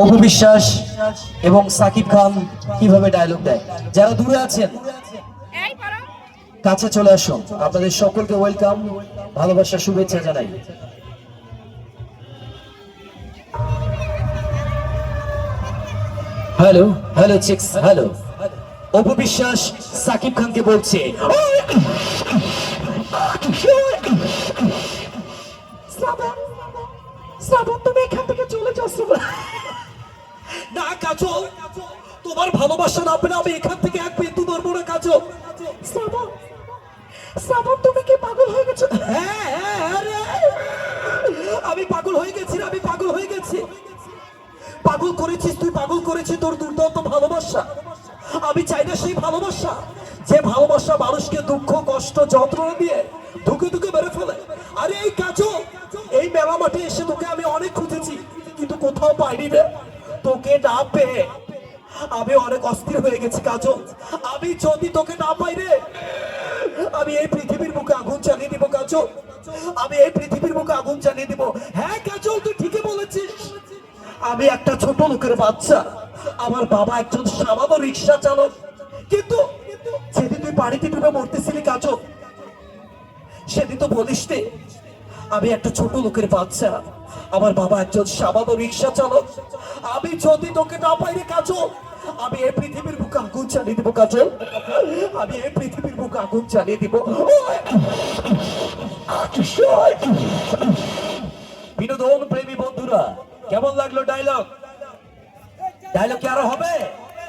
অপু বিশ্বাস এবং সাকিব খান কিভাবে ডায়লগ দেয়। যারা দূরে আছেন কাছে চলে আসুন, আপনাদের সকলকে ওয়েলকাম, ভালোবাসা, শুভেচ্ছা জানাই। Hello hello chicks, hello. Apu Biswas Shakib খানকে বলছে, শ্রাবণ তুমি এখান থেকে চলে যাচ্ছ না কাজল, তোমার ভালোবাসা না পেলে আমি এখান থেকে এক বিন্দু ধরবো না কাজল। শ্রাবণ, শ্রাবণ তুমি কি পাগল হয়ে গেছো? হ্যাঁ হ্যাঁ, আরে আমি পাগল হয়ে গেছি, আমি পাগল হয়ে গেছি। পাগল করেছিস তুই, পাগল করেছিস তোর দুর্দান্ত ভালোবাসা। আমি চাই না সেই ভালোবাসা, যে ভালোবাসা মানুষকে দুঃখ কষ্ট যন্ত্রণা দিয়ে ধুকে ধুকে মেরে ফেলে। আরে এই কাজল, এই মেলা মাঠে এসে তোকে আমি অনেক খুঁজেছি কিন্তু কোথাও পাইনি রে। তোকে না পেয়ে আমি অনেক অস্থির হয়ে গেছি কাজল। আমি যদি তোকে না পাই রে, আমি এই পৃথিবীর মুখে আগুন জ্বালিয়ে দিব কাজল, আমি এই পৃথিবীর মুখে আগুন জ্বালিয়ে দিব। হ্যাঁ কাজল, তুই ঠিকই বলেছিস। আমি একটা ছোট লোকের বাচ্চা, আমার বাবা একজন সামান্য রিক্সা চালক, কিন্তু সেদিন তুই বাড়িতে ডুবে মরতেছিলি কাজল, সেদিন তো বলিস নে আমি একটা ছোট লোকের বাচ্চা, আমার বাবা একজন সামান্য রিক্সা চালক। আমি যদি তোকে না পাই রে কাজল, আমি এই পৃথিবীর বুকে আগুন চালিয়ে দিব কাজল, আমি এই পৃথিবীর বুকে আগুন চালিয়ে দিব। বিনোদন প্রেমী বন্ধুরা, কেমন লাগলো ডায়লগ? ডায়লগ কি আরো হবে?